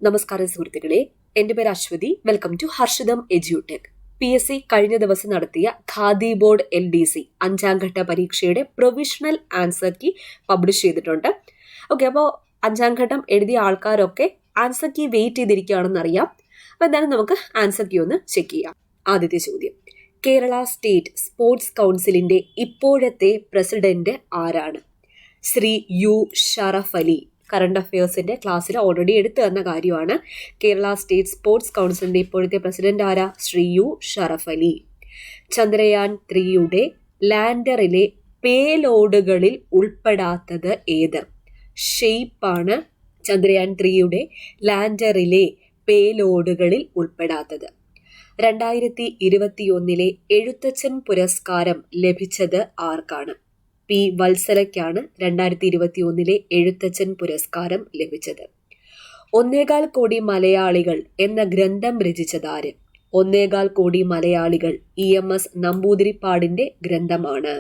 നമസ്കാരം സുഹൃത്തുക്കളെ, എൻ്റെ പേര് Aswathi. Welcome to Harshitham edutech. PSC കഴിഞ്ഞ ദിവസം നടത്തിയ ഖാദി ബോർഡ് LDC 5ാം ഘട്ട പരീക്ഷയുടെ പ്രൊവിഷണൽ ആൻസർ കീ പബ്ലിഷ് ചെയ്തിട്ടുണ്ട്. ഓക്കെ, അപ്പോൾ 5ാം ഘട്ടം എഴുതിയ ആൾക്കാരൊക്കെ ആൻസർ കീ വെയിറ്റ് ചെയ്തിരിക്കുകയാണെന്ന് അറിയാം. അപ്പോൾ എന്തായാലും നമുക്ക് ആൻസർ കീ ഒന്ന് ചെക്ക് ചെയ്യാം. ആദ്യത്തെ ചോദ്യം, കേരള സ്റ്റേറ്റ് സ്പോർട്സ് കൗൺസിലിന്റെ ഇപ്പോഴത്തെ പ്രസിഡന്റ് ആരാണ്? ശ്രീ യു ഷറഫ് അലി. കറണ്ട് അഫയേഴ്സിന്റെ ക്ലാസ്സിൽ ഓൾറെഡി എടുത്തു തന്ന കാര്യമാണ്. കേരള സ്റ്റേറ്റ് സ്പോർട്സ് കൗൺസിലിന്റെ ഇപ്പോഴത്തെ പ്രസിഡന്റ് ആരാ? ശ്രീ യു ഷറഫ് അലി. ചന്ദ്രയാൻ 3യുടെ ലാൻഡറിലെ പേലോഡുകളിൽ ഉൾപ്പെടാത്തത് ഏത്? ഷെയ്പ്പാണ് ചന്ദ്രയാൻ 3യുടെ ലാൻഡറിലെ പേലോഡുകളിൽ ഉൾപ്പെടാത്തത്. 2021 എഴുത്തച്ഛൻ പുരസ്കാരം ലഭിച്ചത് ആർക്കാണ്? P. വത്സലയ്ക്കാണ് 2021 എഴുത്തച്ഛൻ പുരസ്കാരം ലഭിച്ചത്. 1.25 കോടി മലയാളികൾ എന്ന ഗ്രന്ഥം രചിച്ചതാര്? 1.25 കോടി മലയാളികൾ EMS നമ്പൂതിരിപ്പാടിന്റെ ഗ്രന്ഥമാണ്.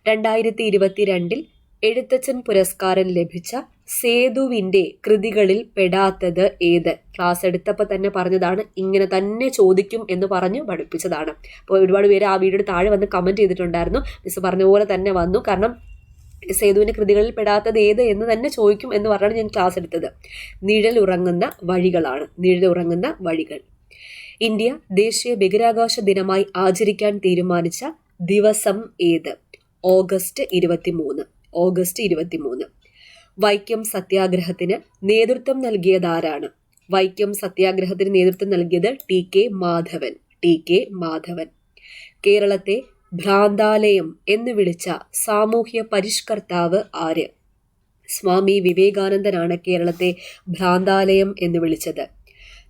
2022 എഴുത്തച്ഛൻ പുരസ്കാരം ലഭിച്ച സേതുവിന്റെ കൃതികളിൽ പെടാത്തത് ഏത്? ക്ലാസ് എടുത്തപ്പോൾ തന്നെ പറഞ്ഞതാണ്, ഇങ്ങനെ തന്നെ ചോദിക്കും എന്ന് പറഞ്ഞ് പഠിപ്പിച്ചതാണ്. അപ്പോൾ ഒരുപാട് പേര് ആ വീഡിയോയുടെ താഴെ വന്ന് കമന്റ് ചെയ്തിട്ടുണ്ടായിരുന്നു. മിസ് പറഞ്ഞ പോലെ തന്നെ വന്നു. കാരണം സേതുവിന്റെ കൃതികളിൽ പെടാത്തത് ഏത് എന്ന് തന്നെ ചോദിക്കും എന്ന് പറഞ്ഞാണ് ഞാൻ ക്ലാസ് എടുത്തത്. നിഴലുറങ്ങുന്ന വഴികളാണ്. നിഴലുറങ്ങുന്ന വഴികൾ. ഇന്ത്യ ദേശീയ ബഹിരാകാശ ദിനമായി ആചരിക്കാൻ തീരുമാനിച്ച ദിവസം ഏത്? ഓഗസ്റ്റ് 23. വൈക്കം സത്യാഗ്രഹത്തിന് നേതൃത്വം നൽകിയതാരാണ്? വൈക്കം സത്യാഗ്രഹത്തിന് നേതൃത്വം നൽകിയത് ടി കെ മാധവൻ. കേരളത്തെ ഭ്രാന്താലയം എന്ന് വിളിച്ച സാമൂഹ്യ പരിഷ്കർത്താവ് ആര്? സ്വാമി വിവേകാനന്ദനാണ് കേരളത്തെ ഭ്രാന്താലയം എന്ന് വിളിച്ചത്.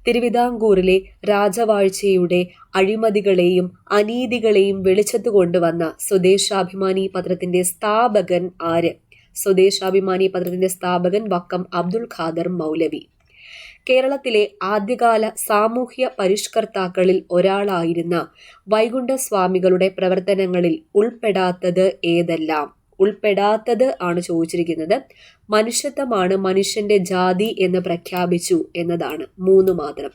തിരുവിതാംകൂറിലെ രാജവാഴ്ചയുടെ അഴിമതികളെയും അനീതികളെയും വെളിച്ചത്ത് കൊണ്ടുവന്ന സ്വദേശാഭിമാനി പത്രത്തിന്റെ സ്ഥാപകൻ ആര്? സ്വദേശാഭിമാനി പത്രത്തിന്റെ സ്ഥാപകൻ വക്കം അബ്ദുൽ ഖാദർ മൗലവി. കേരളത്തിലെ ആദ്യകാല സാമൂഹ്യ പരിഷ്കർത്താക്കളിൽ ഒരാളായിരുന്ന വൈകുണ്ഠസ്വാമികളുടെ പ്രവർത്തനങ്ങളിൽ ഉൾപ്പെടാത്തത് ഏതെല്ലാം? ഉൾപ്പെടാത്തത് ആണ് ചോദിച്ചിരിക്കുന്നത്. മനുഷ്യത്വമാണ് മനുഷ്യന്റെ ജാതി എന്ന് പ്രഖ്യാപിച്ചു എന്നതാണ്. 3 മാത്രം.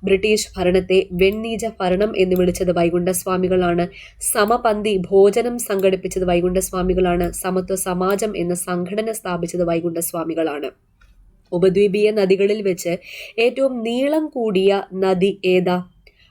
ബ്രിട്ടീഷ് ഭരണത്തെ വെണ്ണീജ ഭരണം എന്ന് വിളിച്ചത് വൈകുണ്ഠസ്വാമികളാണ്. സമപന്തി ഭോജനം സംഘടിപ്പിച്ചത് വൈകുണ്ഠസ്വാമികളാണ്. സമത്വ സമാജം എന്ന സംഘടന സ്ഥാപിച്ചത് വൈകുണ്ഠസ്വാമികളാണ്. ഉപദ്വീപീയ നദികളിൽ വെച്ച് ഏറ്റവും നീളം കൂടിയ നദി ഏതാ?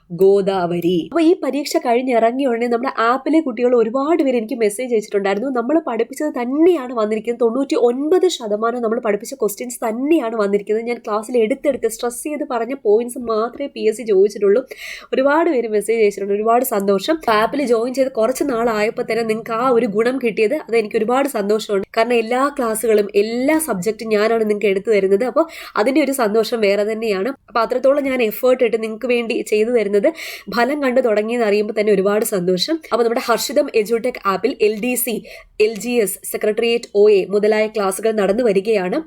ഗോദാവരി. അപ്പോൾ ഈ പരീക്ഷ കഴിഞ്ഞിറങ്ങിയ ഉടനെ നമ്മുടെ ആപ്പിലെ കുട്ടികൾ ഒരുപാട് പേര് എനിക്ക് മെസ്സേജ് അയച്ചിട്ടുണ്ടായിരുന്നു. നമ്മൾ പഠിപ്പിച്ചത് തന്നെയാണ് വന്നിരിക്കുന്നത്. 99% നമ്മൾ പഠിപ്പിച്ച ക്വസ്റ്റ്യൻസ് തന്നെയാണ് വന്നിരിക്കുന്നത്. ഞാൻ ക്ലാസ്സിൽ എടുത്തെടുത്ത് സ്ട്രെസ് ചെയ്ത് പറഞ്ഞ പോയിന്റ്സ് മാത്രമേ PSC ചോദിച്ചിട്ടുള്ളൂ. ഒരുപാട് പേര് മെസ്സേജ് അയച്ചിട്ടുണ്ട്. ഒരുപാട് സന്തോഷം. ആപ്പിൽ ജോയിൻ ചെയ്ത് കുറച്ച് നാളായപ്പോൾ തന്നെ നിങ്ങൾക്ക് ആ ഒരു ഗുണം കിട്ടിയത് അത് എനിക്ക് ഒരുപാട് സന്തോഷമുണ്ട്. കാരണം എല്ലാ ക്ലാസ്സുകളും എല്ലാ സബ്ജക്റ്റും ഞാനാണ് നിങ്ങൾക്ക് എടുത്തു തരുന്നത്. അപ്പോൾ അതിൻ്റെ ഒരു സന്തോഷം വേറെ തന്നെയാണ്. അപ്പോൾ അത്രത്തോളം ഞാൻ എഫേർട്ട് ഇട്ട് നിങ്ങൾക്ക് വേണ്ടി ചെയ്തു തരുന്നത് ഫലം കണ്ടു തുടങ്ങിയെന്ന് അറിയുമ്പോൾ തന്നെ ഒരുപാട് സന്തോഷം. അപ്പോൾ നമ്മുടെ ഹർഷിതം എഡ്യൂടെക് ആപ്പിൽ LDC, LGS, സെക്രട്ടേറിയറ്റ് OA മുതലായ ക്ലാസ്സുകൾ നടന്നു വരികയാണ്.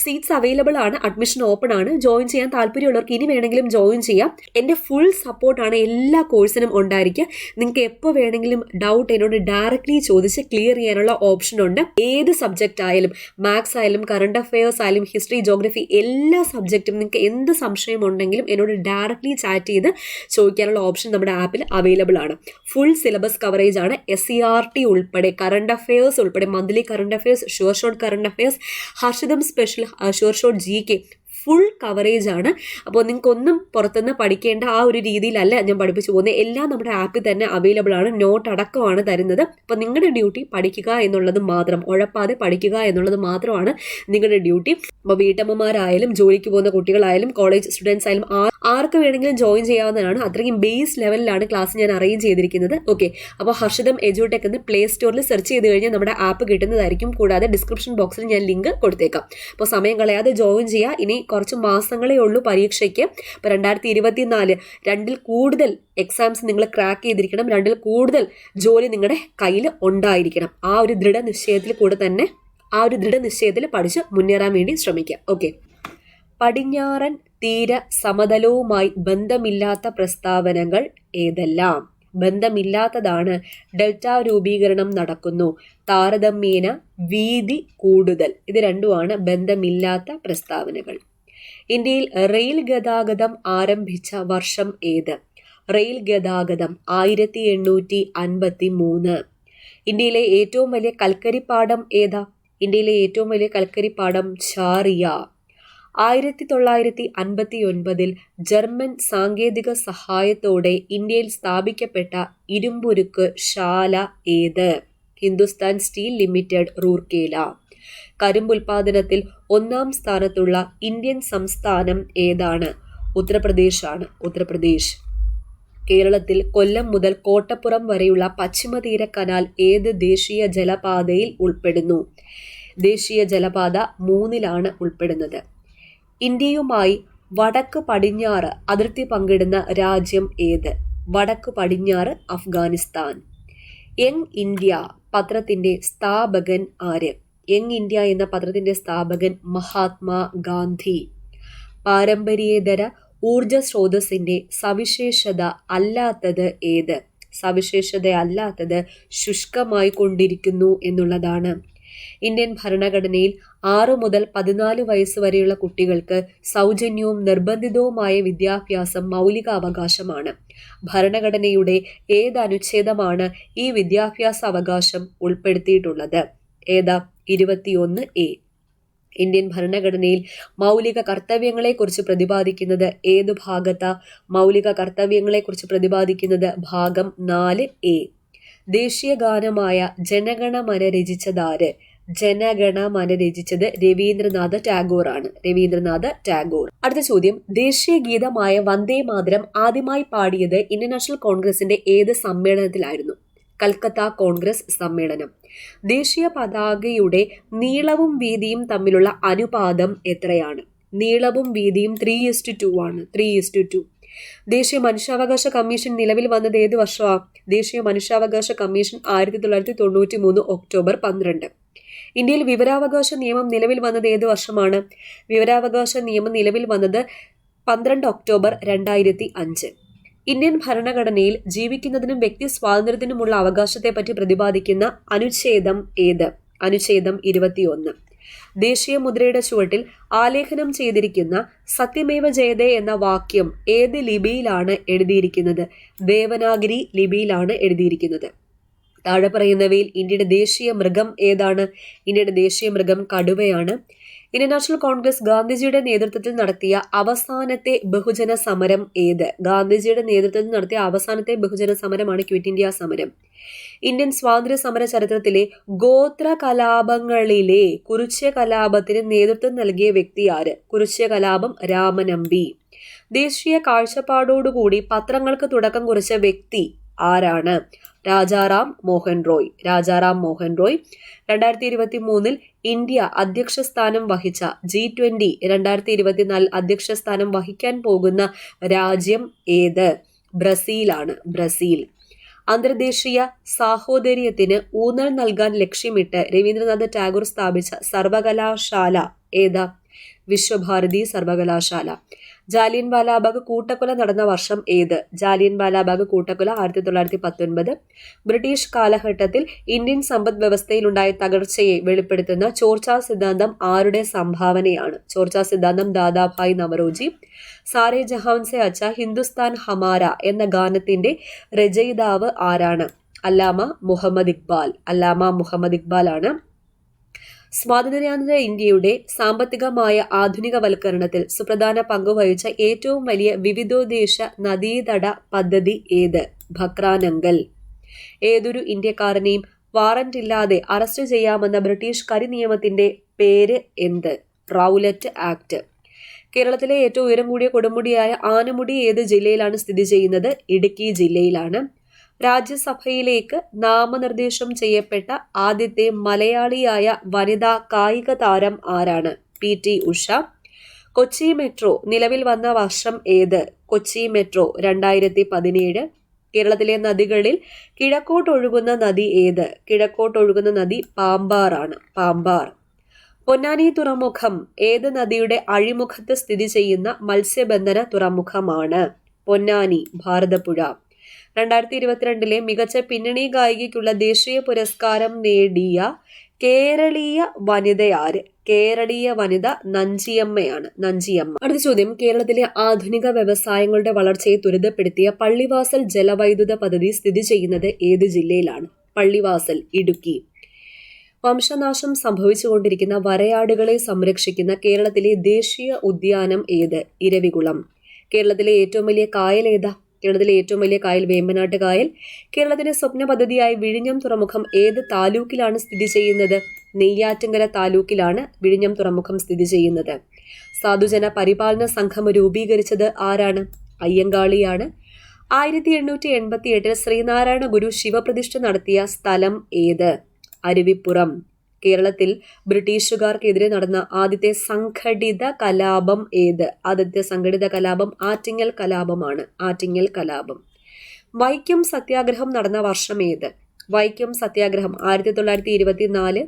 സീറ്റ്സ് അവൈലബിൾ ആണ്. അഡ്മിഷൻ ഓപ്പൺ ആണ്. ജോയിൻ ചെയ്യാൻ താല്പര്യമുള്ളവർക്ക് ഇനി വേണമെങ്കിലും ജോയിൻ ചെയ്യാം. എൻ്റെ ഫുൾ സപ്പോർട്ടാണ് എല്ലാ കോഴ്സിനും ഉണ്ടായിരിക്കുക. നിങ്ങൾക്ക് എപ്പോൾ വേണമെങ്കിലും ഡൗട്ട് എന്നോട് ഡയറക്റ്റ്ലി ചോദിച്ച് ക്ലിയർ ചെയ്യാനുള്ള ഓപ്ഷൻ ഉണ്ട്. ഏത് സബ്ജക്റ്റ് ആയാലും, മാത്സ് ആയാലും കറണ്ട് അഫയേഴ്സ് ആയാലും ഹിസ്റ്ററി, ജോഗ്രഫി എല്ലാ സബ്ജക്റ്റും നിങ്ങൾക്ക് എന്ത് സംശയം ഉണ്ടെങ്കിലും എന്നോട് ഡയറക്റ്റ്ലി ചാറ്റ് ചെയ്ത് ചോദിക്കാനുള്ള ഓപ്ഷൻ നമ്മുടെ ആപ്പിൽ അവൈലബിൾ ആണ്. ഫുൾ സിലബസ് കവറേജ് ആണ്. SCERT ഉൾപ്പെടെ കറണ്ട് അഫയേഴ്സ് ഉൾപ്പെടെ monthly current affairs, sure short current affairs, Harshitham special sure short GK full coverage ആണ്. അപ്പോൾ നിങ്ങൾക്കൊന്നും പുറത്തുനിന്ന് പഠിക്കേണ്ട ആ ഒരു രീതിയിലല്ല ഞാൻ പഠിപ്പിച്ചു പോകുന്നത്. എല്ലാം നമ്മുടെ ആപ്പിൽ തന്നെ അവൈലബിൾ ആണ്. നോട്ട് അടക്കമാണ് തരുന്നത്. അപ്പോൾ നിങ്ങളുടെ ഡ്യൂട്ടി പഠിക്കുക എന്നുള്ളത് മാത്രം, ഉഴപ്പാതെ പഠിക്കുക എന്നുള്ളത് മാത്രമാണ് നിങ്ങളുടെ ഡ്യൂട്ടി. അപ്പോൾ വീട്ടമ്മമാരായാലും ജോലിക്ക് പോകുന്ന കുട്ടികളായാലും കോളേജ് സ്റ്റുഡൻസ് ആയാലും ആർക്ക് വേണമെങ്കിലും ജോയിൻ ചെയ്യാവുന്നതാണ്. അത്രയും ബേസ് ലെവലിലാണ് ക്ലാസ് ഞാൻ അറേഞ്ച് ചെയ്തിരിക്കുന്നത്. ഓക്കെ, അപ്പോൾ ഹർഷിതം എഡ്യൂടെക് എന്ന് പ്ലേ സ്റ്റോറിൽ സെർച്ച് ചെയ്ത് കഴിഞ്ഞാൽ നമ്മുടെ ആപ്പ് കിട്ടുന്നതായിരിക്കും. കൂടാതെ ഡിസ്ക്രിപ്ഷൻ ബോക്സിൽ ഞാൻ ലിങ്ക് കൊടുത്തേക്കാം. അപ്പോൾ സമയം കളയാതെ ജോയിൻ ചെയ്യുക. ഇനി കുറച്ച് മാസങ്ങളേ ഉള്ളൂ പരീക്ഷയ്ക്ക്. ഇപ്പോൾ 2024 2ൽ കൂടുതൽ എക്സാംസ് നിങ്ങൾ ക്രാക്ക് ചെയ്തിരിക്കണം. 2ൽ കൂടുതൽ ജോലി നിങ്ങളുടെ കയ്യിൽ ഉണ്ടായിരിക്കണം. ആ ഒരു ദൃഢനിശ്ചയത്തിൽ പഠിച്ച് മുന്നേറാൻ വേണ്ടി ശ്രമിക്കാം. ഓക്കെ, പടിഞ്ഞാറൻ തീര സമതലവുമായി ബന്ധമില്ലാത്ത പ്രസ്താവനകൾ ഏതെല്ലാം? ബന്ധമില്ലാത്തതാണ്. ഡെൽറ്റ രൂപീകരണം നടക്കുന്നു, താരതമ്യേന വീതി കൂടുതൽ. ഇത് രണ്ടുമാണ് ബന്ധമില്ലാത്ത പ്രസ്താവനകൾ. ഇന്ത്യയിൽ റെയിൽ ഗതാഗതം ആരംഭിച്ച വർഷം ഏത്? റെയിൽ ഗതാഗതം 1853. ഇന്ത്യയിലെ ഏറ്റവും വലിയ കൽക്കരിപ്പാടം ഏതാ? ഇന്ത്യയിലെ ഏറ്റവും വലിയ കൽക്കരിപ്പാടം ഝാറിയ. 1959 ജർമ്മൻ സാങ്കേതിക സഹായത്തോടെ ഇന്ത്യയിൽ സ്ഥാപിക്കപ്പെട്ട ഇരുമ്പുരുക്ക് ശാല ഏത്? Hindustan steel limited, Rourkela. കരിമ്പുൽപാദനത്തിൽ 1-ാം സ്ഥാനത്തുള്ള ഇന്ത്യൻ സംസ്ഥാനം ഏതാണ്? ഉത്തർപ്രദേശാണ്. ഉത്തർപ്രദേശ്. കേരളത്തിൽ കൊല്ലം മുതൽ കോട്ടപ്പുറം വരെയുള്ള പശ്ചിമതീര കനാൽ ഏത് ദേശീയ ജലപാതയിൽ ഉൾപ്പെടുന്നു? ദേശീയ ജലപാത 3-ലാണ് ഉൾപ്പെടുന്നത്. ഇന്ത്യയുമായി വടക്ക് പടിഞ്ഞാറ് അതിർത്തി പങ്കിടുന്ന രാജ്യം ഏത്? വടക്ക് പടിഞ്ഞാറ് അഫ്ഗാനിസ്ഥാൻ. യങ് ഇന്ത്യ പത്രത്തിന്റെ സ്ഥാപകൻ ആര്? യങ് ഇന്ത്യ എന്ന പത്രത്തിന്റെ സ്ഥാപകൻ മഹാത്മാ ഗാന്ധി. പാരമ്പര്യേതര ഊർജ സ്രോതസ്സിന്റെ സവിശേഷത അല്ലാത്തത് ഏത്? സവിശേഷത അല്ലാത്തത് ശുഷ്കമായി കൊണ്ടിരിക്കുന്നു എന്നുള്ളതാണ്. ഇന്ത്യൻ ഭരണഘടനയിൽ 6 മുതൽ 14 വയസ്സ് വരെയുള്ള കുട്ടികൾക്ക് സൗജന്യവും നിർബന്ധിതവുമായ വിദ്യാഭ്യാസം മൗലിക അവകാശമാണ്. ഭരണഘടനയുടെ ഏത് അനുച്ഛേദമാണ് ഈ വിദ്യാഭ്യാസ അവകാശം ഉൾപ്പെടുത്തിയിട്ടുള്ളത്? ഏതാ? 21A. ഇന്ത്യൻ ഭരണഘടനയിൽ മൗലിക കർത്തവ്യങ്ങളെക്കുറിച്ച് പ്രതിപാദിക്കുന്നത് ഏതു ഭാഗത്താ? മൗലിക കർത്തവ്യങ്ങളെക്കുറിച്ച് പ്രതിപാദിക്കുന്നത് ഭാഗം 4A. ദേശീയ ഗാനമായ ജനഗണമന രചിച്ചതാര്? ജനഗണമന രചിച്ചത് രവീന്ദ്രനാഥ ടാഗോർ ആണ്. രവീന്ദ്രനാഥ ടാഗോർ. അടുത്ത ചോദ്യം, ദേശീയ ഗീതമായ വന്ദേ മാതരം ആദ്യമായി പാടിയത് ഇന്ത്യൻ നാഷണൽ കോൺഗ്രസിന്റെ ഏത് സമ്മേളനത്തിലായിരുന്നു? കൽക്കത്ത കോൺഗ്രസ് സമ്മേളനം. ദേശീയ പതാകയുടെ നീളവും വീതിയും തമ്മിലുള്ള അനുപാതം എത്രയാണ്? നീളവും വീതിയും 3:2 ആണ്. 3:2. ദേശീയ മനുഷ്യാവകാശ കമ്മീഷൻ നിലവിൽ വന്നത് ഏത് വർഷമാണ്? ദേശീയ മനുഷ്യാവകാശ കമ്മീഷൻ 1993 ഒക്ടോബർ 12. ഇന്ത്യയിൽ വിവരാവകാശ നിയമം നിലവിൽ വന്നത് ഏത് വർഷമാണ്? വിവരാവകാശ നിയമം നിലവിൽ വന്നത് 12 ഒക്ടോബർ 2005. ഇന്ത്യൻ ഭരണഘടനയിൽ ജീവിക്കുന്നതിനും വ്യക്തി സ്വാതന്ത്ര്യത്തിനുമുള്ള അവകാശത്തെപ്പറ്റി പ്രതിപാദിക്കുന്ന അനുച്ഛേദം ഏത്? അനുച്ഛേദം 21. ദേശീയ മുദ്രയുടെ ചുവട്ടിൽ ആലേഖനം ചെയ്തിരിക്കുന്ന സത്യമേവ ജയതേ എന്ന വാക്യം ഏത് ലിപിയിലാണ് എഴുതിയിരിക്കുന്നത്? ദേവനാഗരി ലിപിയിലാണ് എഴുതിയിരിക്കുന്നത്. താഴെ പറയുന്നവയിൽ ഇന്ത്യയുടെ ദേശീയ മൃഗം ഏതാണ്? ഇന്ത്യയുടെ ദേശീയ മൃഗം കടുവയാണ്. ഇന്ത്യൻ നാഷണൽ കോൺഗ്രസ് ഗാന്ധിജിയുടെ നേതൃത്വത്തിൽ നടത്തിയ അവസാനത്തെ ബഹുജന സമരം ഏത്? ഗാന്ധിജിയുടെ നേതൃത്വത്തിൽ നടത്തിയ അവസാനത്തെ ബഹുജന സമരമാണ് ക്വിറ്റ് ഇന്ത്യ സമരം. ഇന്ത്യൻ സ്വാതന്ത്ര്യ സമര ചരിത്രത്തിലെ ഗോത്ര കലാപങ്ങളിലെ കുറിച്യ കലാപത്തിന് നേതൃത്വം നൽകിയ വ്യക്തി ആര്? കുറിച്യ കലാപം രാമനമ്പി. ദേശീയ കാഴ്ചപ്പാടോടുകൂടി പത്രങ്ങൾക്ക് തുടക്കം കുറിച്ച വ്യക്തി ആരാണ്? രാജാറാം മോഹൻ റോയ്. രാജാറാം മോഹൻ റോയ്. 2023 ഇന്ത്യ അധ്യക്ഷ സ്ഥാനം വഹിച്ച G20 2024 അധ്യക്ഷ സ്ഥാനം വഹിക്കാൻ പോകുന്ന രാജ്യം ഏത്? ബ്രസീലാണ്. ബ്രസീൽ. അന്തർദേശീയ സാഹോദര്യത്തിന് ഊന്നൽ നൽകാൻ ലക്ഷ്യമിട്ട് രവീന്ദ്രനാഥ ടാഗോർ സ്ഥാപിച്ച സർവകലാശാല ഏതാ? വിശ്വഭാരതി സർവകലാശാല. ജാലിയൻ വാലാബാഗ് കൂട്ടക്കൊല നടന്ന വർഷം ഏത്? ജാലിയൻ വാലാബാഗ് കൂട്ടക്കൊല 1919. ബ്രിട്ടീഷ് കാലഘട്ടത്തിൽ ഇന്ത്യൻ സമ്പദ് വ്യവസ്ഥയിലുണ്ടായ തകർച്ചയെ വെളിപ്പെടുത്തുന്ന ചോർച്ചാ സിദ്ധാന്തം ആരുടെ സംഭാവനയാണ്? ചോർച്ചാ സിദ്ധാന്തം ദാദാഭായ് നവറോജി. സാരേ ജഹാൻ സെ അച്ച ഹിന്ദുസ്ഥാൻ ഹമാര എന്ന ഗാനത്തിന്റെ രചയിതാവ് ആരാണ്? അല്ലാമ മുഹമ്മദ് ഇക്ബാൽ. അല്ലാമ മുഹമ്മദ് ഇക്ബാൽ ആണ്. സ്വാതന്ത്ര്യാനന്തര ഇന്ത്യയുടെ സാമ്പത്തികമായ ആധുനികവൽക്കരണത്തിൽ സുപ്രധാന പങ്കുവഹിച്ച ഏറ്റവും വലിയ വിവിധോദ്ദേശ നദീതട പദ്ധതി ഏത്? ഭക്രാനങ്കൽ. ഏതൊരു ഇന്ത്യക്കാരനെയും വാറന്റ് ഇല്ലാതെ അറസ്റ്റ് ചെയ്യാമെന്ന ബ്രിട്ടീഷ് കരിനിയമത്തിന്റെ പേര് എന്ത്? Rowlatt act. കേരളത്തിലെ ഏറ്റവും ഉയരം കൂടിയ കൊടുമുടിയായ ആനമുടി ഏത് ജില്ലയിലാണ് സ്ഥിതി ചെയ്യുന്നത്? ഇടുക്കി ജില്ലയിലാണ്. രാജ്യസഭയിലേക്ക് നാമനിർദ്ദേശം ചെയ്യപ്പെട്ട ആദ്യത്തെ മലയാളിയായ വനിതാ കായിക താരം ആരാണ്? PT ഉഷ. കൊച്ചി മെട്രോ നിലവിൽ വന്ന വർഷം ഏത്? കൊച്ചി മെട്രോ 2017. കേരളത്തിലെ നദികളിൽ കിഴക്കോട്ടൊഴുകുന്ന നദി ഏത്? കിഴക്കോട്ടൊഴുകുന്ന നദി പാമ്പാർ ആണ്. പാമ്പാർ. പൊന്നാനി തുറമുഖം ഏത് നദിയുടെ അഴിമുഖത്ത് സ്ഥിതി ചെയ്യുന്ന മത്സ്യബന്ധന തുറമുഖമാണ്? പൊന്നാനി. ഭാരതപ്പുഴ. 2022 മികച്ച പിന്നണി ഗായികയ്ക്കുള്ള ദേശീയ പുരസ്കാരം നേടിയ കേരളീയ വനിതയാര്? കേരളീയ വനിത നഞ്ചിയമ്മയാണ്. നഞ്ചിയമ്മ. അടുത്ത ചോദ്യം, കേരളത്തിലെ ആധുനിക വ്യവസായങ്ങളുടെ വളർച്ചയെ ത്വരിതപ്പെടുത്തിയ പള്ളിവാസൽ ജലവൈദ്യുത പദ്ധതി സ്ഥിതി ചെയ്യുന്നത് ഏത് ജില്ലയിലാണ്? പള്ളിവാസൽ, ഇടുക്കി. വംശനാശം സംഭവിച്ചുകൊണ്ടിരിക്കുന്ന വരയാടുകളെ സംരക്ഷിക്കുന്ന കേരളത്തിലെ ദേശീയ ഉദ്യാനം ഏത്? ഇരവികുളം. കേരളത്തിലെ ഏറ്റവും വലിയ കായൽ ഏതാ? കേരളത്തിലെ ഏറ്റവും വലിയ കായൽ വേമ്പനാട്ട് കായൽ. കേരളത്തിന്റെ സ്വപ്ന പദ്ധതിയായ വിഴിഞ്ഞം തുറമുഖം ഏത് താലൂക്കിലാണ് സ്ഥിതി ചെയ്യുന്നത്? നെയ്യാറ്റിൻകര താലൂക്കിലാണ് വിഴിഞ്ഞം തുറമുഖം സ്ഥിതി ചെയ്യുന്നത്. സാധുജന പരിപാലന സംഘം രൂപീകരിച്ചത് ആരാണ്? അയ്യങ്കാളിയാണ്. 1888 ശ്രീനാരായണ ഗുരു ശിവപ്രതിഷ്ഠ നടത്തിയ സ്ഥലം ഏത്? അരുവിപ്പുറം. കേരളത്തിൽ ബ്രിട്ടീഷുകാർക്കെതിരെ നടന്ന ആദ്യത്തെ സംഘടിത കലാപം ഏത്? ആദ്യത്തെ സംഘടിത കലാപം ആറ്റിങ്ങൽ കലാപമാണ്. ആറ്റിങ്ങൽ കലാപം. വൈക്കം സത്യാഗ്രഹം നടന്ന വർഷം ഏത്? വൈക്കം സത്യാഗ്രഹം 1924.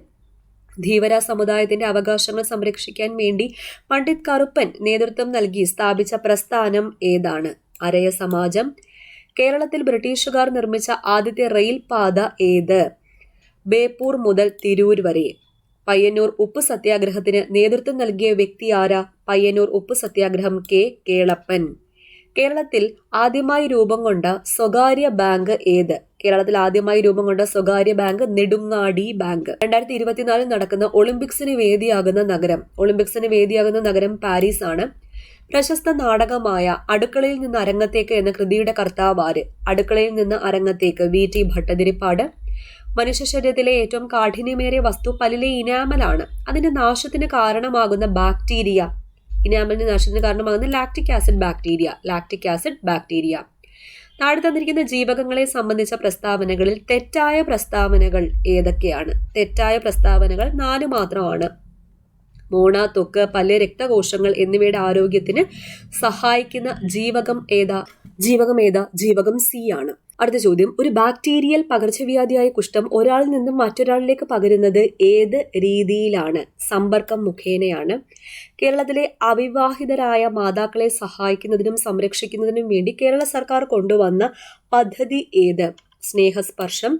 ധീവര സമുദായത്തിന്റെ അവകാശങ്ങൾ സംരക്ഷിക്കാൻ വേണ്ടി പണ്ഡിറ്റ് കറുപ്പൻ നേതൃത്വം നൽകി സ്ഥാപിച്ച പ്രസ്ഥാനം ഏതാണ്? അരയ സമാജം. കേരളത്തിൽ ബ്രിട്ടീഷുകാർ നിർമ്മിച്ച ആദ്യത്തെ റെയിൽ പാത ഏത്? ബേപ്പൂർ മുതൽ തിരൂർ വരെ. പയ്യന്നൂർ ഉപ്പ് സത്യാഗ്രഹത്തിന് നേതൃത്വം നൽകിയ വ്യക്തി ആരാ? പയ്യന്നൂർ ഉപ്പ് സത്യാഗ്രഹം കേളപ്പൻ. കേരളത്തിൽ ആദ്യമായി രൂപം കൊണ്ട സ്വകാര്യ ബാങ്ക് ഏത്? കേരളത്തിൽ ആദ്യമായി രൂപം കൊണ്ട സ്വകാര്യ ബാങ്ക് നെടുങ്ങാടി ബാങ്ക്. 2024 നടക്കുന്ന ഒളിമ്പിക്സിന് വേദിയാകുന്ന നഗരം പാരീസ് ആണ്. പ്രശസ്ത നാടകമായ അടുക്കളയിൽ നിന്ന് അരങ്ങത്തേക്ക് എന്ന കൃതിയുടെ കർത്താവ് ആര്? അടുക്കളയിൽ നിന്ന് അരങ്ങത്തേക്ക് VT ഭട്ടതിരിപ്പാട്. മനുഷ്യ ശരീരത്തിലെ ഏറ്റവും കാഠിന്യമേറിയ വസ്തു പല്ലിലെ ഇനാമലാണ്. അതിന്റെ നാശത്തിന് കാരണമാകുന്ന ബാക്ടീരിയ, ഇനാമലിന്റെ നാശത്തിന് കാരണമാകുന്ന ലാക്റ്റിക് ആസിഡ് ബാക്ടീരിയ. താഴെ തന്നിരിക്കുന്ന ജീവകങ്ങളെ സംബന്ധിച്ച പ്രസ്താവനകളിൽ തെറ്റായ പ്രസ്താവനകൾ ഏതൊക്കെയാണ്? തെറ്റായ പ്രസ്താവനകൾ 4 മാത്രമാണ്. മോണ, ത്വക്ക്, പല്ല്, രക്തകോശങ്ങൾ എന്നിവയുടെ ആരോഗ്യത്തിന് സഹായിക്കുന്ന ജീവകം ഏതാ? ജീവകം C ആണ്. അടുത്ത ചോദ്യം, ഒരു ബാക്ടീരിയൽ പകർച്ചവ്യാധിയായ കുഷ്ഠം ഒരാളിൽ നിന്നും മറ്റൊരാളിലേക്ക് പകരുന്നത് ഏത് രീതിയിലാണ്? സമ്പർക്കം മുഖേനയാണ്. കേരളത്തിലെ അവിവാഹിതരായ മാതാക്കളെ സഹായിക്കുന്നതിനും സംരക്ഷിക്കുന്നതിനും വേണ്ടി കേരള സർക്കാർ കൊണ്ടുവന്ന പദ്ധതി ഏത്? സ്നേഹസ്പർശം.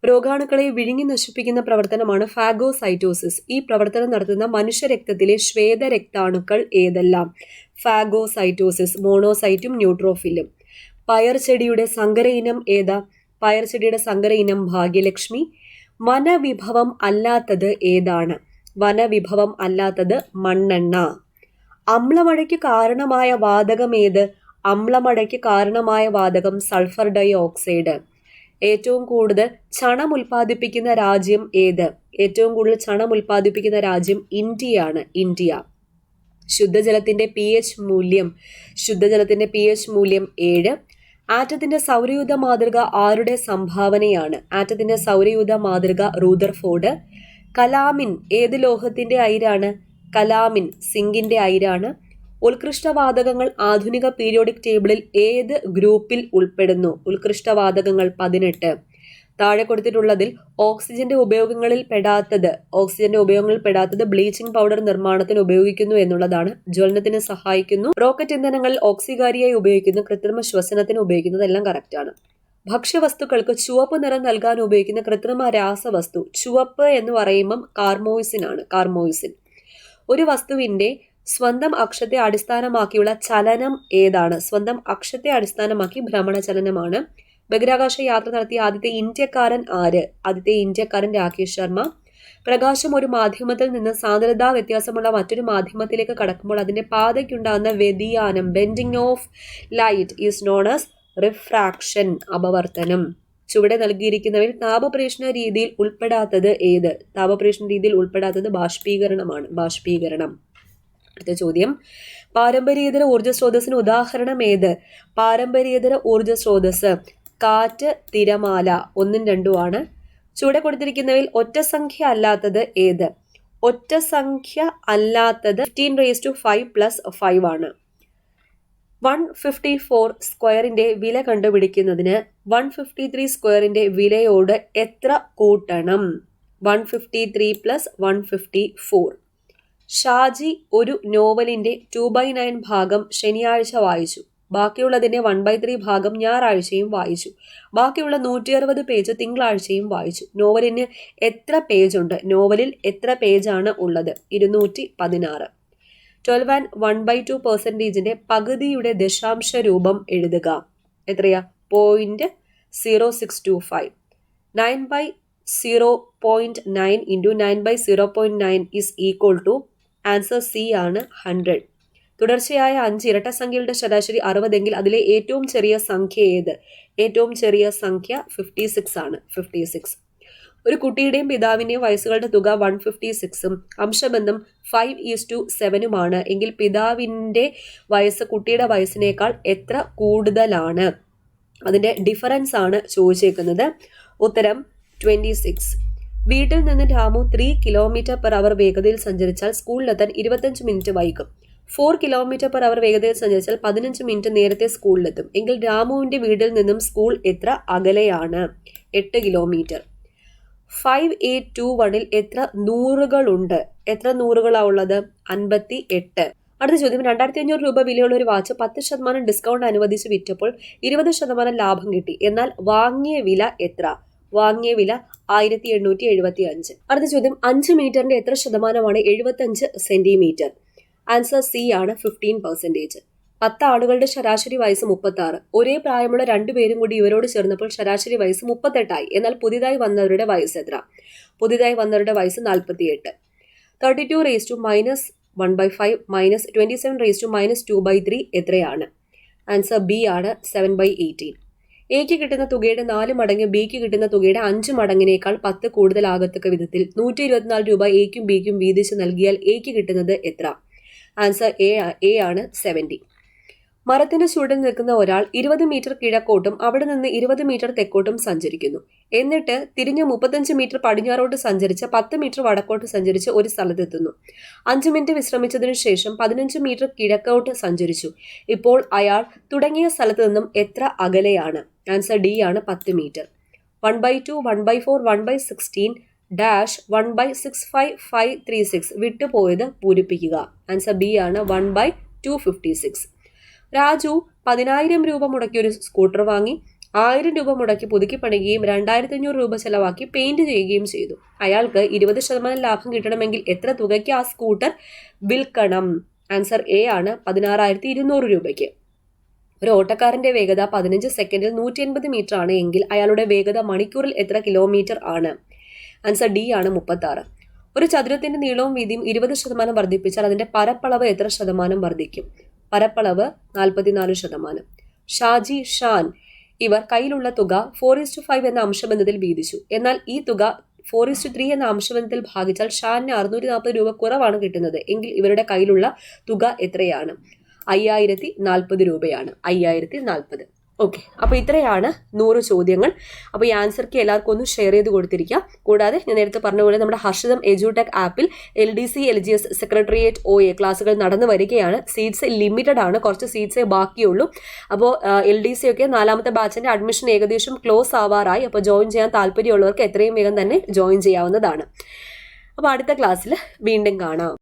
രോഗാണുക്കളെ വിഴുങ്ങി നശിപ്പിക്കുന്ന പ്രവർത്തനമാണ് ഫാഗോസൈറ്റോസിസ്. ഈ പ്രവർത്തനം നടത്തുന്ന മനുഷ്യരക്തത്തിലെ ശ്വേതരക്താണുക്കൾ ഏതെല്ലാം? ഫാഗോസൈറ്റോസിസ്, മോണോസൈറ്റും ന്യൂട്രോഫിലും. പയർ ചെടിയുടെ സങ്കര ഇനം ഏതാ? പയർ ചെടിയുടെ സങ്കര ഇനം ഭാഗ്യലക്ഷ്മി. വനവിഭവം അല്ലാത്തത് ഏതാണ്? വനവിഭവം അല്ലാത്തത് മണ്ണെണ്ണ. അമ്ലമഴയ്ക്ക് കാരണമായ വാതകം ഏത്? അമ്ലമഴയ്ക്ക് കാരണമായ വാതകം സൾഫർ ഡൈ ഓക്സൈഡ്. ഏറ്റവും കൂടുതൽ ചണം ഉൽപ്പാദിപ്പിക്കുന്ന രാജ്യം ഏത്? ഏറ്റവും കൂടുതൽ ചണം ഉൽപ്പാദിപ്പിക്കുന്ന രാജ്യം ഇന്ത്യയാണ്. ഇന്ത്യ. ശുദ്ധജലത്തിന്റെ pH മൂല്യം 7. ആറ്റത്തിന്റെ സൗരയൂഥ മാതൃക ആരുടെ സംഭാവനയാണ്? ആറ്റത്തിന്റെ സൗരയൂഥ മാതൃക റൂദർഫോർഡ്. കലാമിൻ ഏത് ലോഹത്തിന്റെ അയിരാണ്? കലാമിൻ സിങ്കിന്റെ അയിരാണ്. ഉത്കൃഷ്ടവാതകങ്ങൾ ആധുനിക പീരിയോഡിക് ടേബിളിൽ ഏത് ഗ്രൂപ്പിൽ ഉൾപ്പെടുന്നു? ഉത്കൃഷ്ടവാതകങ്ങൾ 18. താഴെ കൊടുത്തിട്ടുള്ളതിൽ ഓക്സിജന്റെ ഉപയോഗങ്ങളിൽ പെടാത്തത് ബ്ലീച്ചിങ് പൗഡർ നിർമ്മാണത്തിന് ഉപയോഗിക്കുന്നു എന്നുള്ളതാണ്. ജ്വലനത്തിന് സഹായിക്കുന്നു. റോക്കറ്റ് ഇന്ധനങ്ങളിൽ ഓക്സികാരിയായി ഉപയോഗിക്കുന്നു. കൃത്രിമ ശ്വസനത്തിന് ഉപയോഗിക്കുന്നത്. എല്ലാം കറക്റ്റ് ആണ്. ഭക്ഷ്യവസ്തുക്കൾക്ക് ചുവപ്പ് നിറം നൽകാൻ ഉപയോഗിക്കുന്ന കൃത്രിമ രാസവസ്തു. ചുവപ്പ് എന്ന് പറയുമ്പം കാർമോയിസിൻ. ഒരു വസ്തുവിന്റെ സ്വന്തം അക്ഷത്തെ അടിസ്ഥാനമാക്കിയുള്ള ചലനം ഏതാണ്? സ്വന്തം അക്ഷത്തെ അടിസ്ഥാനമാക്കി ഭ്രമണചലനമാണ്. ബഹിരാകാശ യാത്ര നടത്തിയ ആദ്യത്തെ ഇന്ത്യക്കാരൻ ആര്? ആദ്യത്തെ ഇന്ത്യക്കാരൻ രാകേഷ് ശർമ്മ. പ്രകാശം ഒരു മാധ്യമത്തിൽ നിന്ന് സാന്ദ്രതാ വ്യത്യാസമുള്ള മറ്റൊരു മാധ്യമത്തിലേക്ക് കടക്കുമ്പോൾ അതിന്റെ പാതയ്ക്കുണ്ടാകുന്ന വ്യതിയാനം, bending of light, is known as refraction, അപവർത്തനം. ചുവടെ നൽകിയിരിക്കുന്നവയിൽ താപപ്രേഷണ രീതിയിൽ ഉൾപ്പെടാത്തത് ഏത്? താപപ്രേഷണ രീതിയിൽ ഉൾപ്പെടാത്തത് ബാഷ്പീകരണം. അടുത്ത ചോദ്യം, പാരമ്പര്യേതര ഊർജ്ജ സ്രോതസ്സിന് ഉദാഹരണം ഏത്? പാരമ്പര്യേതര ഊർജ്ജ സ്രോതസ് കാറ്റ്, തിരമാല. 1ഉം 2ഉം ആണ്. ചുവടെ കൊടുത്തിരിക്കുന്നവയിൽ ഒറ്റസംഖ്യ അല്ലാത്തത് ഏത്? ഒറ്റസംഖ്യ അല്ലാത്തത് 15⁵ + 5 ആണ്. 154 സ്ക്വയറിന്റെ വില കണ്ടുപിടിക്കുന്നതിന് 153 സ്ക്വയറിന്റെ വിലയോട് എത്ര കൂട്ടണം? 153 + 154. ഷാജി ഒരു നോവലിന്റെ 2/9 ഭാഗം ശനിയാഴ്ച വായിച്ചു. ബാക്കിയുള്ളതിന്റെ 1/3 ഭാഗം ഞായറാഴ്ചയും വായിച്ചു. ബാക്കിയുള്ള 160 പേജ് തിങ്കളാഴ്ചയും വായിച്ചു. നോവലിന് എത്ര പേജ് ഉണ്ട്? നോവലിൽ എത്ര പേജാണ് ഉള്ളത്? 216. 12 and 1/2% പകുതിയുടെ ദശാംശ രൂപം എഴുതുക. എത്രയാ? 0.0625. 9/0.9 into 9/0.9 is equal to answer C ആണ് 100. തുടർച്ചയായ 5 ഇരട്ട സംഖ്യകളുടെ ശരാശരി 60 എങ്കിൽ അതിലെ ഏറ്റവും ചെറിയ സംഖ്യ ഏത്? ഏറ്റവും ചെറിയ സംഖ്യ 56 ആണ്. 56. ഒരു കുട്ടിയുടെയും പിതാവിന്റെയും വയസ്സുകളുടെ തുക 156ഉം അംശബന്ധം 5:7 എങ്കിൽ പിതാവിന്റെ വയസ്സ് കുട്ടിയുടെ വയസ്സിനേക്കാൾ എത്ര കൂടുതലാണ്? അതിന്റെ ഡിഫറൻസ് ആണ് ചോദിച്ചേക്കുന്നത്. ഉത്തരം 26. വീട്ടിൽ നിന്ന് രാമു 3 km/h വേഗതയിൽ സഞ്ചരിച്ചാൽ സ്കൂളിലെത്താൻ 25 മിനിറ്റ് വൈകും. 4 km/h വേഗതയിൽ സഞ്ചരിച്ചാൽ 15 മിനിറ്റ് നേരത്തെ സ്കൂളിലെത്തും. എങ്കിൽ രാമുവിന്റെ വീട്ടിൽ നിന്നും സ്കൂൾ എത്ര അകലെയാണ്? 8 കിലോമീറ്റർ. 5821 എത്ര നൂറുകളുണ്ട്? എത്ര നൂറുകളാണ് ഉള്ളത്? 58. അടുത്ത ചോദ്യം, 2500 രൂപ വിലയുള്ള ഒരു വാച്ച് 10% ഡിസ്കൗണ്ട് അനുവദിച്ച് വിറ്റപ്പോൾ 20% ലാഭം കിട്ടി. എന്നാൽ വാങ്ങിയ വില എത്ര? വാങ്ങിയ വില 1875. അടുത്ത ചോദ്യം, 5 മീറ്ററിന്റെ എത്ര ശതമാനമാണ് 75 സെന്റിമീറ്റർ? ആൻസർ സി ആണ് 15%. 10 ആളുകളുടെ ശരാശരി വയസ്സ് 36. ഒരേ പ്രായമുള്ള 2 പേരും കൂടി ഇവരോട് ചേർന്നപ്പോൾ ശരാശരി വയസ്സ് 38 എന്നാൽ പുതിയതായി വന്നവരുടെ വയസ്സ് എത്ര? പുതിയതായി വന്നവരുടെ വയസ്സ് 48. 32 - 1/5 - 27 - 2/3 എത്രയാണ്? ആൻസർ ബി ആണ് 7/18. എക്ക് കിട്ടുന്ന തുകയുടെ 4 മടങ്ങ് ബിക്ക് കിട്ടുന്ന തുകയുടെ 5 മടങ്ങിനേക്കാൾ 10 കൂടുതലാകത്തക്ക വിധത്തിൽ 124 രൂപ എക്കും ബിക്കും വീതിച്ച് നൽകിയാൽ എക്ക് കിട്ടുന്നത് എത്ര? ആൻസർ എ ആണ് 70. മരത്തിന്റെ ചുവട്ടിൽ നിൽക്കുന്ന ഒരാൾ 20 മീറ്റർ കിഴക്കോട്ടും അവിടെ നിന്ന് 20 മീറ്റർ തെക്കോട്ടും സഞ്ചരിക്കുന്നു. എന്നിട്ട് തിരിഞ്ഞ് 35 മീറ്റർ പടിഞ്ഞാറോട്ട് സഞ്ചരിച്ച് 10 മീറ്റർ വടക്കോട്ട് സഞ്ചരിച്ച് ഒരു സ്ഥലത്തെത്തുന്നു. 5 മിനിറ്റ് വിശ്രമിച്ചതിനു ശേഷം 15 മീറ്റർ കിഴക്കോട്ട് സഞ്ചരിച്ചു. ഇപ്പോൾ അയാൾ തുടങ്ങിയ സ്ഥലത്ത് നിന്നും എത്ര അകലെയാണ്? ആൻസർ ഡി ആണ് 10 മീറ്റർ. 1/2, 1/4, 1/16 -1/65536 വിട്ടുപോയത് പൂരിപ്പിക്കുക. ആൻസർ ബി ആണ് 1/256. രാജു 10,000 രൂപ മുടക്കി ഒരു സ്കൂട്ടർ വാങ്ങി. 1000 രൂപ മുടക്കി പുതുക്കി പണിയുകയും 2500 രൂപ ചെലവാക്കി പെയിന്റ് ചെയ്യുകയും ചെയ്തു. അയാൾക്ക് 20% ലാഭം കിട്ടണമെങ്കിൽ എത്ര തുകയ്ക്ക് ആ സ്കൂട്ടർ വിൽക്കണം? ആൻസർ എ ആണ് 16,200 രൂപയ്ക്ക്. ഒരു ഓട്ടക്കാരന്റെ വേഗത 15 സെക്കൻഡിൽ 180 മീറ്റർ ആണ് എങ്കിൽ അയാളുടെ വേഗത മണിക്കൂറിൽ എത്ര കിലോമീറ്റർ ആണ്? ആൻസർ ഡി ആണ് 36. ഒരു ചതുരത്തിന്റെ നീളവും വീതിയും 20% വർദ്ധിപ്പിച്ചാൽ അതിന്റെ പരപ്പളവ് എത്ര ശതമാനം വർദ്ധിക്കും? പരപ്പളവ് 44%. ഷാജി, ഷാൻ ഇവർ കയ്യിലുള്ള തുക 4:5 എന്ന അംശബന്ധത്തിൽ വീതിച്ചു. എന്നാൽ ഈ തുക 4:3 എന്ന അംശബന്ധത്തിൽ ഭാഗിച്ചാൽ ഷാനിന് 640 രൂപ കുറവാണ് കിട്ടുന്നത്. എങ്കിൽ ഇവരുടെ കയ്യിലുള്ള തുക എത്രയാണ്? 5040 രൂപയാണ്. 5040. ഓക്കെ, അപ്പോൾ ഇത്രയാണ് 100 ചോദ്യങ്ങൾ. അപ്പോൾ ഈ ആൻസർക്ക് എല്ലാവർക്കും ഒന്ന് ഷെയർ ചെയ്ത് കൊടുത്തിരിക്കുക. കൂടാതെ ഞാൻ നേരത്തെ പറഞ്ഞ പോലെ നമ്മുടെ ഹർഷിതം എഡ്യൂടെക് ആപ്പിൽ LDC LGS സെക്രട്ടേറിയറ്റ് OA ക്ലാസ്സുകൾ നടന്നു വരികയാണ്. സീറ്റ്സ് ലിമിറ്റഡ് ആണ്, കുറച്ച് സീറ്റ്സേ ബാക്കിയുള്ളൂ. അപ്പോൾ LDC ഒക്കെ 4ാമത്തെ ബാച്ചിന്റെ അഡ്മിഷൻ ഏകദേശം ക്ലോസ് ആവാറായി. അപ്പോൾ ജോയിൻ ചെയ്യാൻ താല്പര്യമുള്ളവർക്ക് എത്രയും വേഗം തന്നെ ജോയിൻ ചെയ്യാവുന്നതാണ്. അപ്പോൾ അടുത്ത ക്ലാസ്സിൽ വീണ്ടും കാണാം.